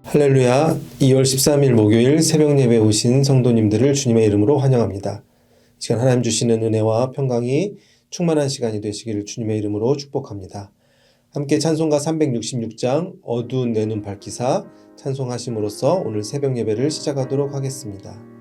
할렐루야. 2월 13일 목요일 새벽 예배 오신 성도님들을 주님의 이름으로 환영합니다. 이 시간 하나님 주시는 은혜와 평강이 충만한 시간이 되시기를 주님의 이름으로 축복합니다. 함께 찬송가 366장 어두운 내 눈 밝히사 찬송하심으로써 오늘 새벽 예배를 시작하도록 하겠습니다.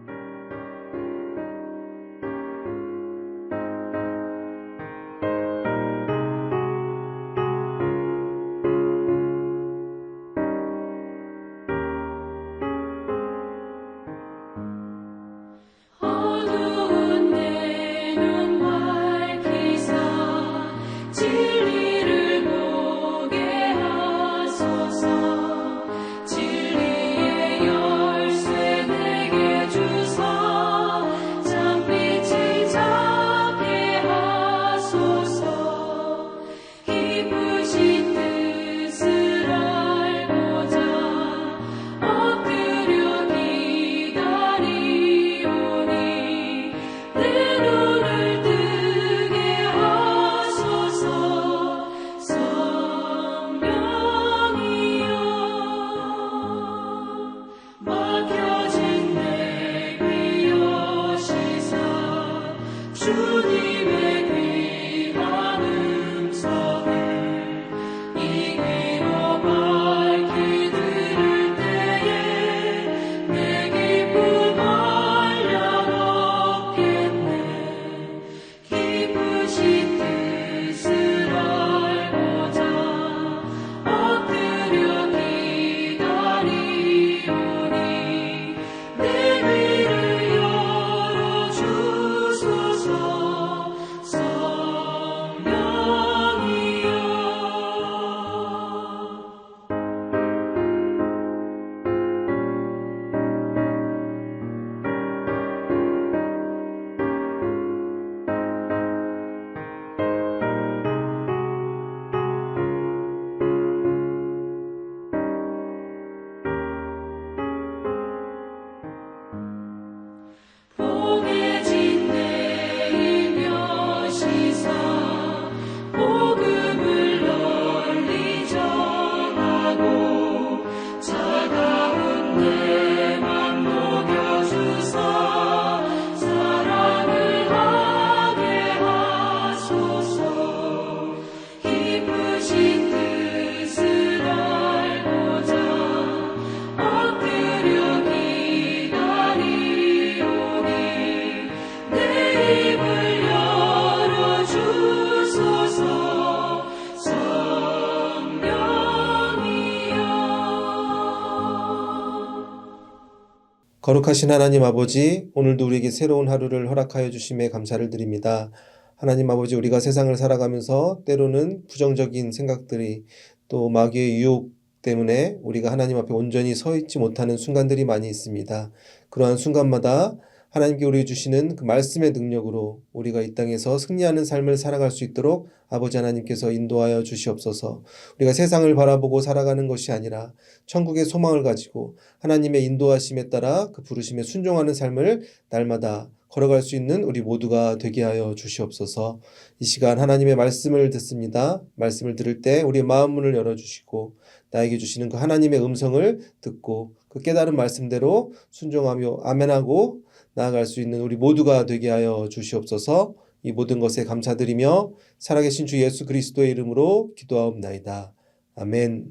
거룩하신 하나님 아버지, 오늘도 우리에게 새로운 하루를 허락하여 주심에 감사를 드립니다. 하나님 아버지, 우리가 세상을 살아가면서 때로는 부정적인 생각들이 또 마귀의 유혹 때문에 우리가 하나님 앞에 온전히 서 있지 못하는 순간들이 많이 있습니다. 그러한 순간마다 하나님께 우리 주시는 그 말씀의 능력으로 우리가 이 땅에서 승리하는 삶을 살아갈 수 있도록 아버지 하나님께서 인도하여 주시옵소서. 우리가 세상을 바라보고 살아가는 것이 아니라 천국의 소망을 가지고 하나님의 인도하심에 따라 그 부르심에 순종하는 삶을 날마다 걸어갈 수 있는 우리 모두가 되게 하여 주시옵소서. 이 시간 하나님의 말씀을 듣습니다. 말씀을 들을 때 우리의 마음 문을 열어주시고 나에게 주시는 그 하나님의 음성을 듣고 그 깨달은 말씀대로 순종하며 아멘하고 나아갈 수 있는 우리 모두가 되게 하여 주시옵소서. 이 모든 것에 감사드리며 살아계신 주 예수 그리스도의 이름으로 기도하옵나이다. 아멘.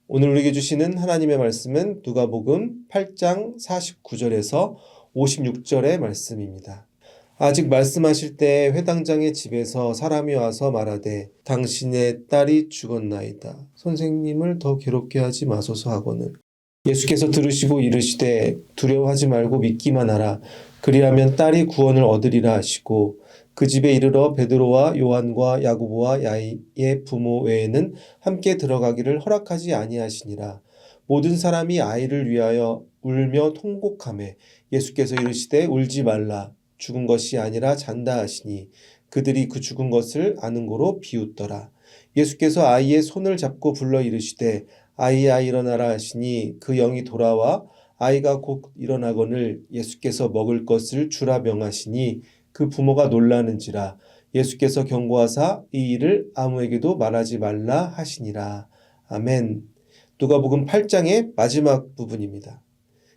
오늘 우리에게 주시는 하나님의 말씀은 누가복음 8장 49절에서 56절의 말씀입니다. 아직 말씀하실 때 회당장의 집에서 사람이 와서 말하되 당신의 딸이 죽었나이다. 선생님을 더 괴롭게 하지 마소서 하거늘 예수께서 들으시고 이르시되 두려워하지 말고 믿기만 하라. 그리하면 딸이 구원을 얻으리라 하시고 그 집에 이르러 베드로와 요한과 야고보와 야이의 부모 외에는 함께 들어가기를 허락하지 아니하시니라. 모든 사람이 아이를 위하여 울며 통곡하매 예수께서 이르시되 울지 말라. 죽은 것이 아니라 잔다 하시니 그들이 그 죽은 것을 아는 고로 비웃더라. 예수께서 아이의 손을 잡고 불러 이르시되 아이야 일어나라 하시니 그 영이 돌아와 아이가 곧 일어나거늘 예수께서 먹을 것을 주라 명하시니 그 부모가 놀라는지라. 예수께서 경고하사 이 일을 아무에게도 말하지 말라 하시니라. 아멘. 누가복음 8장의 마지막 부분입니다.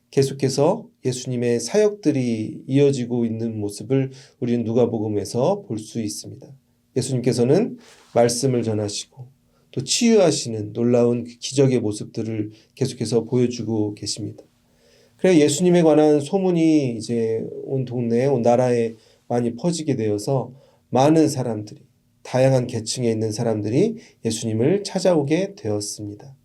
계속해서 예수님의 사역들이 이어지고 있는 모습을 우리는 누가복음에서 볼 수 있습니다. 예수님께서는 말씀을 전하시고 또 치유하시는 놀라운 기적의 모습들을 계속해서 보여주고 계십니다. 그래서 예수님에 관한 소문이 이제 온 동네에, 온 나라에 많이 퍼지게 되어서 많은 사람들이, 다양한 계층에 있는 사람들이 예수님을 찾아오게 되었습니다.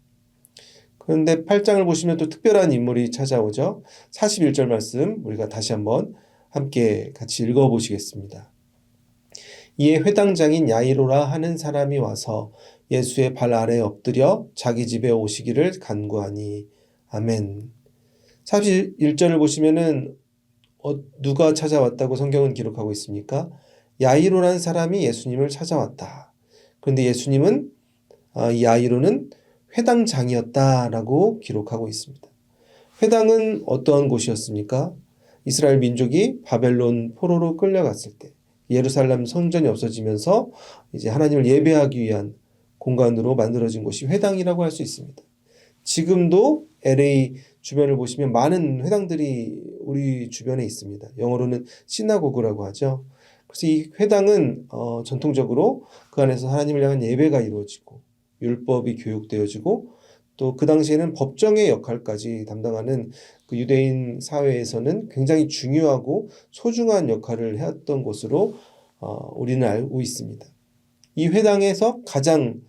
그런데 8장을 보시면 또 특별한 인물이 찾아오죠. 41절 말씀 우리가 다시 한번 함께 같이 읽어보시겠습니다. 이에 회당장인 야이로라 하는 사람이 와서 예수의 발 아래에 엎드려 자기 집에 오시기를 간구하니. 아멘. 41절을 보시면은 누가 찾아왔다고 성경은 기록하고 있습니까? 야이로라는 사람이 예수님을 찾아왔다. 그런데 예수님은 이 야이로는 회당장이었다라고 기록하고 있습니다. 회당은 어떠한 곳이었습니까? 이스라엘 민족이 바벨론 포로로 끌려갔을 때 예루살렘 성전이 없어지면서 이제 하나님을 예배하기 위한 공간으로 만들어진 곳이 회당이라고 할 수 있습니다. 지금도 LA 주변을 보시면 많은 회당들이 우리 주변에 있습니다. 영어로는 시나고그라고 하죠. 그래서 이 회당은 전통적으로 그 안에서 하나님을 향한 예배가 이루어지고 율법이 교육되어지고 또 그 당시에는 법정의 역할까지 담당하는 그 유대인 사회에서는 굉장히 중요하고 소중한 역할을 해왔던 곳으로 우리는 알고 있습니다. 이 회당에서 가장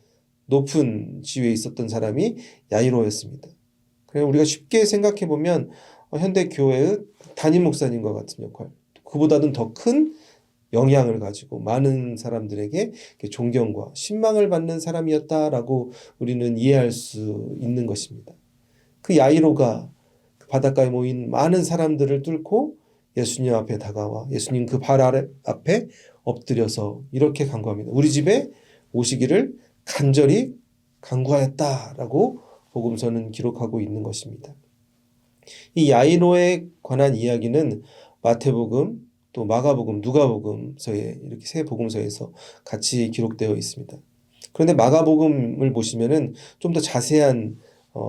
높은 지위에 있었던 사람이 야이로였습니다. 그래서 우리가 쉽게 생각해 보면 현대 교회의 담임 목사님과 같은 역할, 그보다는 더 큰 영향을 가지고 많은 사람들에게 존경과 신망을 받는 사람이었다라고 우리는 이해할 수 있는 것입니다. 그 야이로가 바닷가에 모인 많은 사람들을 뚫고 예수님 앞에 다가와 예수님 그 발 앞에 엎드려서 이렇게 간구합니다. 우리 집에 오시기를 간절히 간구하였다라고 복음서는 기록하고 있는 것입니다. 이 야이로에 관한 이야기는 마태복음, 또 마가복음, 누가복음서에 이렇게 세 복음서에서 같이 기록되어 있습니다. 그런데 마가복음을 보시면은 좀 더 자세한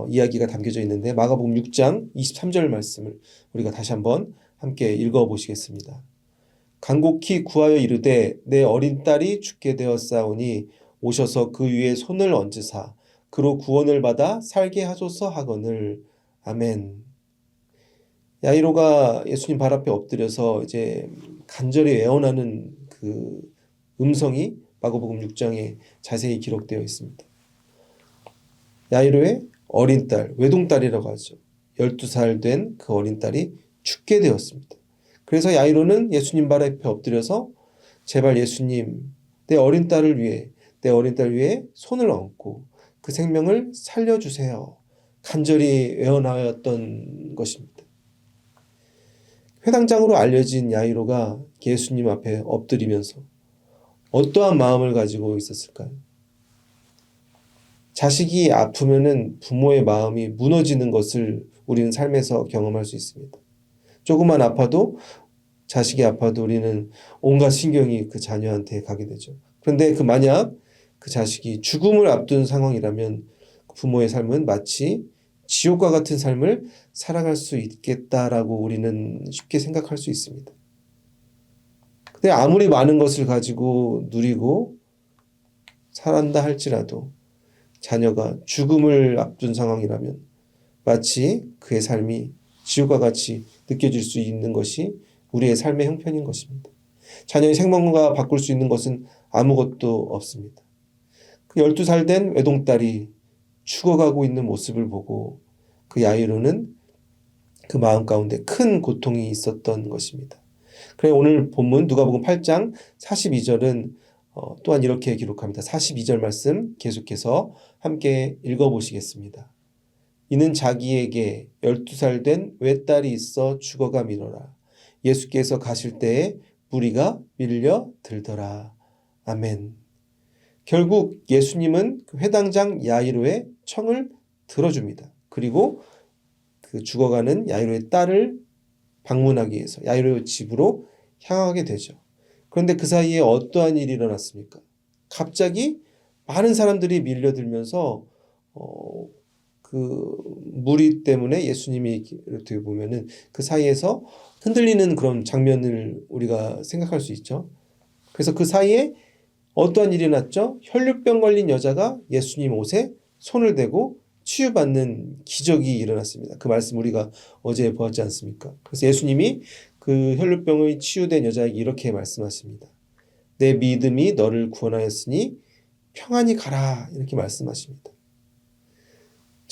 이야기가 담겨져 있는데 마가복음 6장 23절 말씀을 우리가 다시 한번 함께 읽어보시겠습니다. 간곡히 구하여 이르되 내 어린 딸이 죽게 되었사오니 오셔서 그 위에 손을 얹으사 그로 구원을 받아 살게 하소서 하거늘. 아멘. 야이로가 예수님 발 앞에 엎드려서 이제 간절히 애원하는 그 음성이 마가복음 6장에 자세히 기록되어 있습니다. 야이로의 어린 딸, 외동딸이라고 하죠. 12살 된 그 어린 딸이 죽게 되었습니다. 그래서 야이로는 예수님 발 앞에 엎드려서 제발 예수님, 내 어린 딸을 위해, 내 어린 딸 위해 손을 얹고 그 생명을 살려주세요. 간절히 애원하였던 것입니다. 회당장으로 알려진 야이로가 예수님 앞에 엎드리면서 어떠한 마음을 가지고 있었을까요? 자식이 아프면은 부모의 마음이 무너지는 것을 우리는 삶에서 경험할 수 있습니다. 조금만 아파도, 자식이 아파도 우리는 온갖 신경이 그 자녀한테 가게 되죠. 그런데 만약 그 자식이 죽음을 앞둔 상황이라면 부모의 삶은 마치 지옥과 같은 삶을 살아갈 수 있겠다라고 우리는 쉽게 생각할 수 있습니다. 근데 아무리 많은 것을 가지고 누리고 살았다 할지라도 자녀가 죽음을 앞둔 상황이라면 마치 그의 삶이 지옥과 같이 느껴질 수 있는 것이 우리의 삶의 형편인 것입니다. 자녀의 생명과 바꿀 수 있는 것은 아무것도 없습니다. 그 12살 된 외동딸이 죽어가고 있는 모습을 보고 그 야이로는 그 마음 가운데 큰 고통이 있었던 것입니다. 그래서 오늘 본문 누가복음 8장 42절은 또한 이렇게 기록합니다. 42절 말씀 계속해서 함께 읽어보시겠습니다. 이는 자기에게 12살 된 외딸이 있어 죽어가 미노라. 예수께서 가실 때에 무리가 밀려 들더라. 아멘. 결국 예수님은 그 회당장 야이로의 청을 들어줍니다. 그리고 그 죽어가는 야이로의 딸을 방문하기 위해서 야이로의 집으로 향하게 되죠. 그런데 그 사이에 어떠한 일이 일어났습니까? 갑자기 많은 사람들이 밀려들면서 그 무리 때문에 예수님이 어떻게 보면은 그 사이에서 흔들리는 그런 장면을 우리가 생각할 수 있죠. 그래서 그 사이에 어떠한 일이 났죠? 혈류병 걸린 여자가 예수님 옷에 손을 대고 치유받는 기적이 일어났습니다. 그 말씀 우리가 어제 보았지 않습니까? 그래서 예수님이 그 혈류병의 치유된 여자에게 이렇게 말씀하십니다. 내 믿음이 너를 구원하였으니 평안히 가라, 이렇게 말씀하십니다.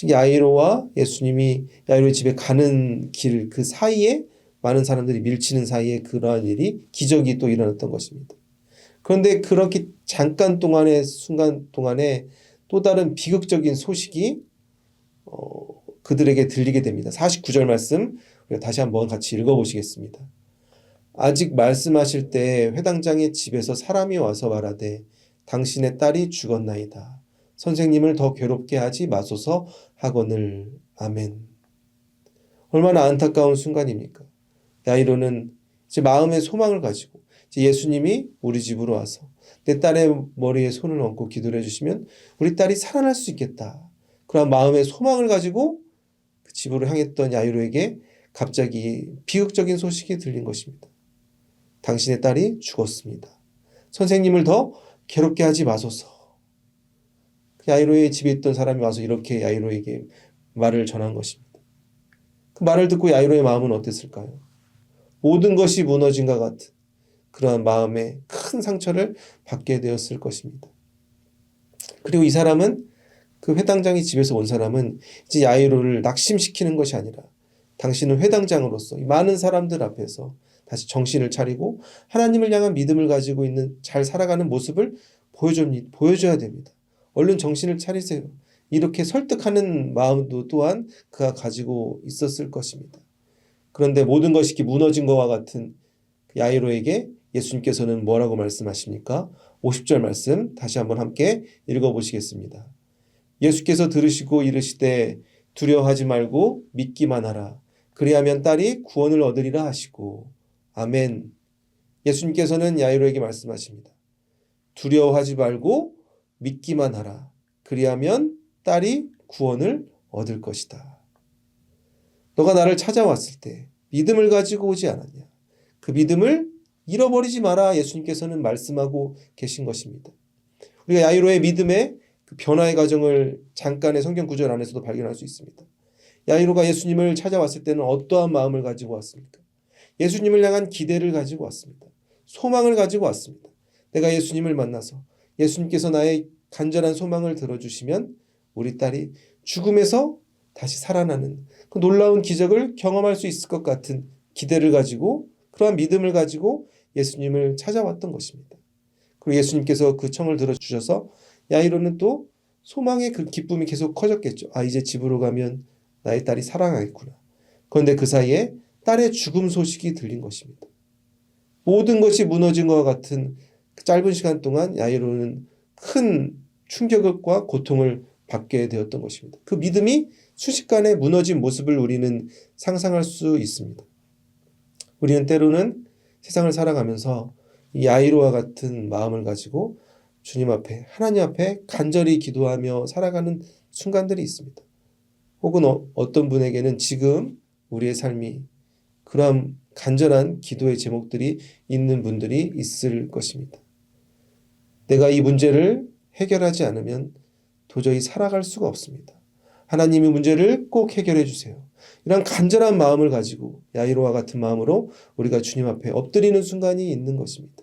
즉 야이로와 예수님이 야이로의 집에 가는 길 그 사이에 많은 사람들이 밀치는 사이에 그러한 일이 기적이 또 일어났던 것입니다. 그런데 그렇게 잠깐 동안의 순간 동안에 또 다른 비극적인 소식이 그들에게 들리게 됩니다. 49절 말씀 우리가 다시 한번 같이 읽어보시겠습니다. 아직 말씀하실 때 회당장의 집에서 사람이 와서 말하되 당신의 딸이 죽었나이다. 선생님을 더 괴롭게 하지 마소서 하거늘. 아멘. 얼마나 안타까운 순간입니까? 야이로는 이제 마음의 소망을 가지고 이제 예수님이 우리 집으로 와서 내 딸의 머리에 손을 얹고 기도를 해주시면 우리 딸이 살아날 수 있겠다. 그런 마음의 소망을 가지고 그 집으로 향했던 야이로에게 갑자기 비극적인 소식이 들린 것입니다. 당신의 딸이 죽었습니다. 선생님을 더 괴롭게 하지 마소서. 야이로의 집에 있던 사람이 와서 이렇게 야이로에게 말을 전한 것입니다. 그 말을 듣고 야이로의 마음은 어땠을까요? 모든 것이 무너진 것 같은 그러한 마음에 큰 상처를 받게 되었을 것입니다. 그리고 이 사람은 그 회당장이 집에서 온 사람은 이제 야이로를 낙심시키는 것이 아니라 당신은 회당장으로서 많은 사람들 앞에서 다시 정신을 차리고 하나님을 향한 믿음을 가지고 있는 잘 살아가는 모습을 보여줘야 됩니다. 얼른 정신을 차리세요. 이렇게 설득하는 마음도 또한 그가 가지고 있었을 것입니다. 그런데 모든 것이 무너진 것과 같은 야이로에게 예수님께서는 뭐라고 말씀하십니까? 50절 말씀 다시 한번 함께 읽어보시겠습니다. 예수께서 들으시고 이르시되 두려워하지 말고 믿기만 하라. 그리하면 딸이 구원을 얻으리라 하시고. 아멘. 예수님께서는 야이로에게 말씀하십니다. 두려워하지 말고 믿기만 하라. 그리하면 딸이 구원을 얻을 것이다. 너가 나를 찾아왔을 때 믿음을 가지고 오지 않았냐? 그 믿음을 잃어버리지 마라. 예수님께서는 말씀하고 계신 것입니다. 우리가 야이로의 믿음의 그 변화의 과정을 잠깐의 성경 구절 안에서도 발견할 수 있습니다. 야이로가 예수님을 찾아왔을 때는 어떠한 마음을 가지고 왔습니까? 예수님을 향한 기대를 가지고 왔습니다. 소망을 가지고 왔습니다. 내가 예수님을 만나서 예수님께서 나의 간절한 소망을 들어주시면 우리 딸이 죽음에서 다시 살아나는 그 놀라운 기적을 경험할 수 있을 것 같은 기대를 가지고 그러한 믿음을 가지고 예수님을 찾아왔던 것입니다. 그리고 예수님께서 그 청을 들어주셔서 야이로는 또 소망의 그 기쁨이 계속 커졌겠죠. 아, 이제 집으로 가면 나의 딸이 살아나겠구나. 그런데 그 사이에 딸의 죽음 소식이 들린 것입니다. 모든 것이 무너진 것과 같은 그 짧은 시간 동안 야이로는 큰 충격과 고통을 받게 되었던 것입니다. 그 믿음이 순식간에 무너진 모습을 우리는 상상할 수 있습니다. 우리는 때로는 세상을 살아가면서 이 야이로와 같은 마음을 가지고 주님 앞에 하나님 앞에 간절히 기도하며 살아가는 순간들이 있습니다. 혹은 어떤 분에게는 지금 우리의 삶이 그러한 간절한 기도의 제목들이 있는 분들이 있을 것입니다. 내가 이 문제를 해결하지 않으면 도저히 살아갈 수가 없습니다. 하나님이 문제를 꼭 해결해 주세요. 이런 간절한 마음을 가지고 야이로와 같은 마음으로 우리가 주님 앞에 엎드리는 순간이 있는 것입니다.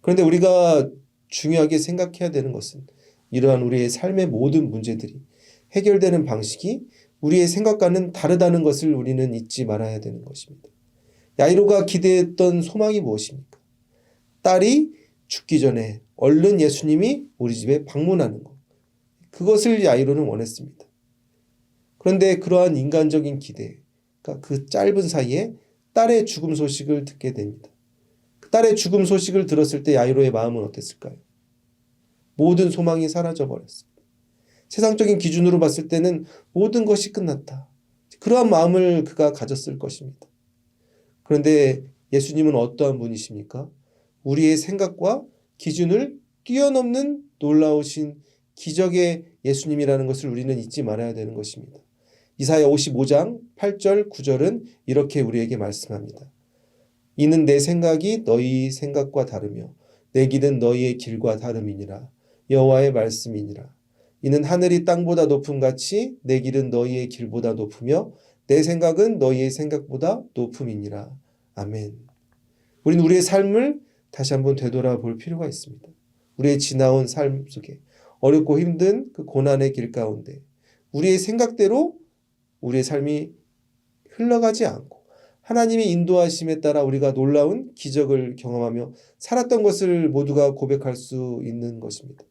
그런데 우리가 중요하게 생각해야 되는 것은 이러한 우리의 삶의 모든 문제들이 해결되는 방식이 우리의 생각과는 다르다는 것을 우리는 잊지 말아야 되는 것입니다. 야이로가 기대했던 소망이 무엇입니까? 딸이 죽기 전에 얼른 예수님이 우리 집에 방문하는 것. 그것을 야이로는 원했습니다. 그런데 그러한 인간적인 기대가 그 짧은 사이에 딸의 죽음 소식을 듣게 됩니다. 그 딸의 죽음 소식을 들었을 때 야이로의 마음은 어땠을까요? 모든 소망이 사라져 버렸습니다. 세상적인 기준으로 봤을 때는 모든 것이 끝났다. 그러한 마음을 그가 가졌을 것입니다. 그런데 예수님은 어떠한 분이십니까? 우리의 생각과 기준을 뛰어넘는 놀라우신 기적의 예수님이라는 것을 우리는 잊지 말아야 되는 것입니다. 이사야 55장 8절 9절은 이렇게 우리에게 말씀합니다. 이는 내 생각이 너희 생각과 다르며 내 길은 너희의 길과 다름이니라. 여호와의 말씀이니라. 이는 하늘이 땅보다 높음 같이 내 길은 너희의 길보다 높으며 내 생각은 너희의 생각보다 높음이니라. 아멘. 우리는 우리의 삶을 다시 한번 되돌아볼 필요가 있습니다. 우리의 지나온 삶 속에 어렵고 힘든 그 고난의 길 가운데 우리의 생각대로 우리의 삶이 흘러가지 않고 하나님의 인도하심에 따라 우리가 놀라운 기적을 경험하며 살았던 것을 모두가 고백할 수 있는 것입니다.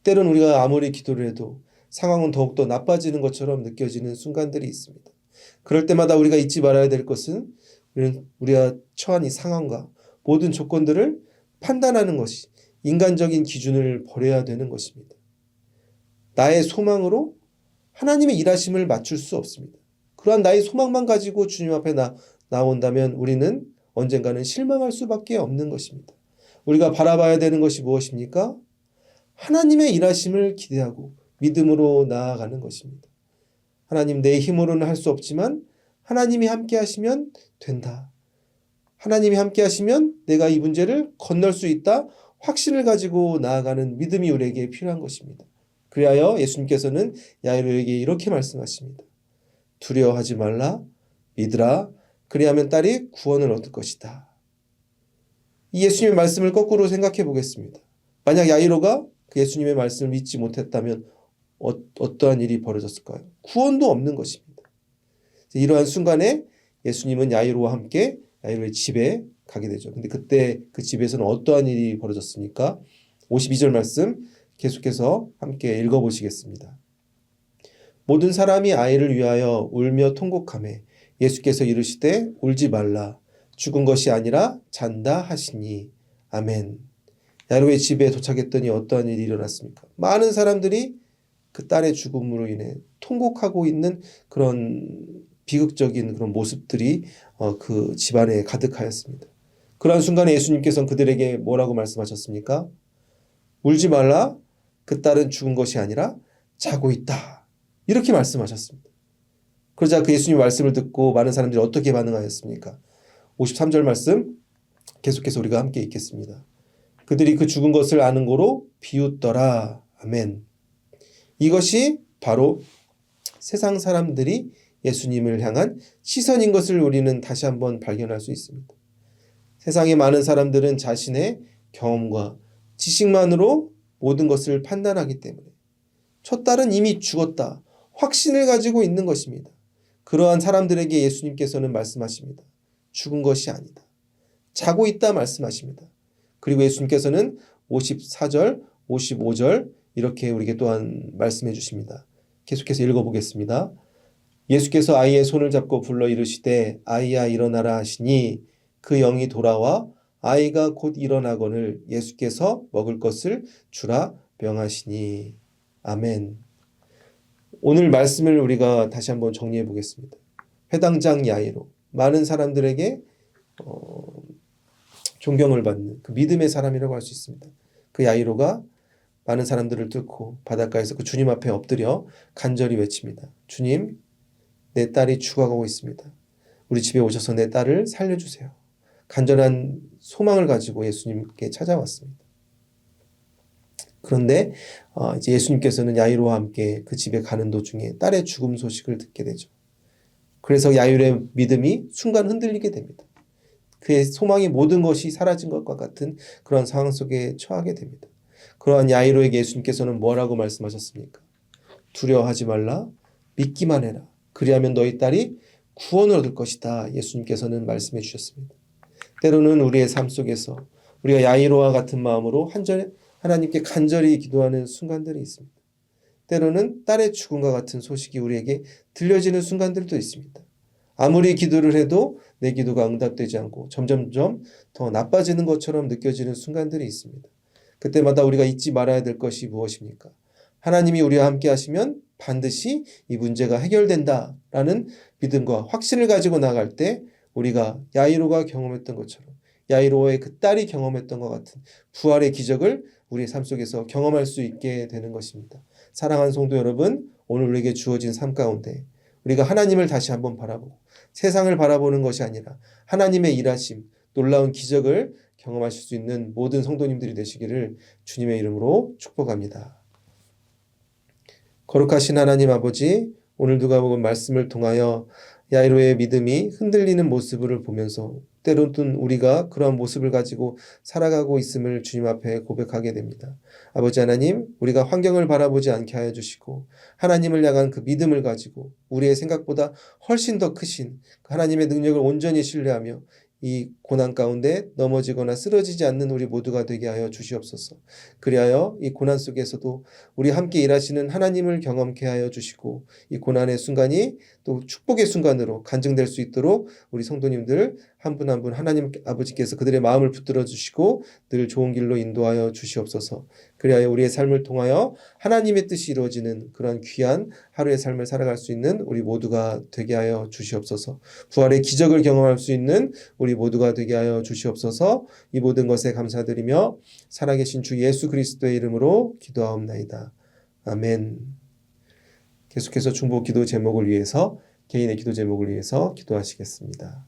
때론 우리가 아무리 기도를 해도 상황은 더욱더 나빠지는 것처럼 느껴지는 순간들이 있습니다. 그럴 때마다 우리가 잊지 말아야 될 것은 우리가 처한 이 상황과 모든 조건들을 판단하는 것이 인간적인 기준을 버려야 되는 것입니다. 나의 소망으로 하나님의 일하심을 맞출 수 없습니다. 그러한 나의 소망만 가지고 주님 앞에 나온다면 우리는 언젠가는 실망할 수밖에 없는 것입니다. 우리가 바라봐야 되는 것이 무엇입니까? 하나님의 일하심을 기대하고 믿음으로 나아가는 것입니다. 하나님, 내 힘으로는 할 수 없지만 하나님이 함께 하시면 된다. 하나님이 함께 하시면 내가 이 문제를 건널 수 있다. 확신을 가지고 나아가는 믿음이 우리에게 필요한 것입니다. 그리하여 예수님께서는 야이로에게 이렇게 말씀하십니다. 두려워하지 말라, 믿으라, 그리하면 딸이 구원을 얻을 것이다. 이 예수님의 말씀을 거꾸로 생각해 보겠습니다. 만약 야이로가 그 예수님의 말씀을 믿지 못했다면 어떠한 일이 벌어졌을까요? 구원도 없는 것입니다. 이러한 순간에 예수님은 야이로와 함께 야이로의 집에 가게 되죠. 근데 그때 그 집에서는 어떠한 일이 벌어졌습니까? 52절 말씀 계속해서 함께 읽어보시겠습니다. 모든 사람이 아이를 위하여 울며 통곡하매 예수께서 이르시되 울지 말라 죽은 것이 아니라 잔다 하시니 아멘. 야이로의 집에 도착했더니 어떠한 일이 일어났습니까? 많은 사람들이 그 딸의 죽음으로 인해 통곡하고 있는 그런 비극적인 그런 모습들이 그 집안에 가득하였습니다. 그러한 순간에 예수님께서는 그들에게 뭐라고 말씀하셨습니까? 울지 말라, 그 딸은 죽은 것이 아니라 자고 있다. 이렇게 말씀하셨습니다. 그러자 그 예수님 말씀을 듣고 많은 사람들이 어떻게 반응하였습니까? 53절 말씀 계속해서 우리가 함께 읽겠습니다. 그들이 그 죽은 것을 아는 고로 비웃더라. 아멘. 이것이 바로 세상 사람들이 예수님을 향한 시선인 것을 우리는 다시 한번 발견할 수 있습니다. 세상의 많은 사람들은 자신의 경험과 지식만으로 모든 것을 판단하기 때문에 첫 딸은 이미 죽었다. 확신을 가지고 있는 것입니다. 그러한 사람들에게 예수님께서는 말씀하십니다. 죽은 것이 아니다. 자고 있다 말씀하십니다. 그리고 예수님께서는 54절, 55절 이렇게 우리에게 또한 말씀해 주십니다. 계속해서 읽어보겠습니다. 예수께서 아이의 손을 잡고 불러 이르시되 아이야 일어나라 하시니 그 영이 돌아와 아이가 곧 일어나거늘 예수께서 먹을 것을 주라 명하시니 아멘. 오늘 말씀을 우리가 다시 한번 정리해 보겠습니다. 회당장 야이로, 많은 사람들에게 존경을 받는 그 믿음의 사람이라고 할 수 있습니다. 그 야이로가 많은 사람들을 뚫고 바닷가에서 그 주님 앞에 엎드려 간절히 외칩니다. 주님, 내 딸이 죽어가고 있습니다. 우리 집에 오셔서 내 딸을 살려주세요. 간절한 소망을 가지고 예수님께 찾아왔습니다. 그런데 이제 예수님께서는 야이로와 함께 그 집에 가는 도중에 딸의 죽음 소식을 듣게 되죠. 그래서 야이로의 믿음이 순간 흔들리게 됩니다. 그의 소망이 모든 것이 사라진 것과 같은 그런 상황 속에 처하게 됩니다. 그러한 야이로에게 예수님께서는 뭐라고 말씀하셨습니까? 두려워하지 말라, 믿기만 해라. 그리하면 너희 딸이 구원을 얻을 것이다. 예수님께서는 말씀해 주셨습니다. 때로는 우리의 삶 속에서 우리가 야이로와 같은 마음으로 하나님께 간절히 기도하는 순간들이 있습니다. 때로는 딸의 죽음과 같은 소식이 우리에게 들려지는 순간들도 있습니다. 아무리 기도를 해도 내 기도가 응답되지 않고 점점점 더 나빠지는 것처럼 느껴지는 순간들이 있습니다. 그때마다 우리가 잊지 말아야 될 것이 무엇입니까? 하나님이 우리와 함께 하시면 반드시 이 문제가 해결된다라는 믿음과 확신을 가지고 나갈 때 우리가 야이로가 경험했던 것처럼 야이로의 그 딸이 경험했던 것 같은 부활의 기적을 우리의 삶 속에서 경험할 수 있게 되는 것입니다. 사랑하는 성도 여러분, 오늘 우리에게 주어진 삶 가운데 우리가 하나님을 다시 한번 바라보고 세상을 바라보는 것이 아니라 하나님의 일하심, 놀라운 기적을 경험하실 수 있는 모든 성도님들이 되시기를 주님의 이름으로 축복합니다. 거룩하신 하나님 아버지, 오늘 누가복음 말씀을 통하여 야이로의 믿음이 흔들리는 모습을 보면서 때로는 우리가 그러한 모습을 가지고 살아가고 있음을 주님 앞에 고백하게 됩니다. 아버지 하나님, 우리가 환경을 바라보지 않게 하여 주시고 하나님을 향한 그 믿음을 가지고 우리의 생각보다 훨씬 더 크신 하나님의 능력을 온전히 신뢰하며 이 고난 가운데 넘어지거나 쓰러지지 않는 우리 모두가 되게 하여 주시옵소서. 그리하여 이 고난 속에서도 우리 함께 일하시는 하나님을 경험케 하여 주시고 이 고난의 순간이 또 축복의 순간으로 간증될 수 있도록 우리 성도님들 한 분 한 분 하나님 아버지께서 그들의 마음을 붙들어 주시고 늘 좋은 길로 인도하여 주시옵소서. 그리하여 우리의 삶을 통하여 하나님의 뜻이 이루어지는 그런 귀한 하루의 삶을 살아갈 수 있는 우리 모두가 되게 하여 주시옵소서. 부활의 기적을 경험할 수 있는 우리 모두가 되게 하여 주시옵소서. 이 모든 것에 감사드리며 살아계신 주 예수 그리스도의 이름으로 기도하옵나이다. 아멘. 계속해서 중보 기도 제목을 위해서 개인의 기도 제목을 위해서 기도하시겠습니다.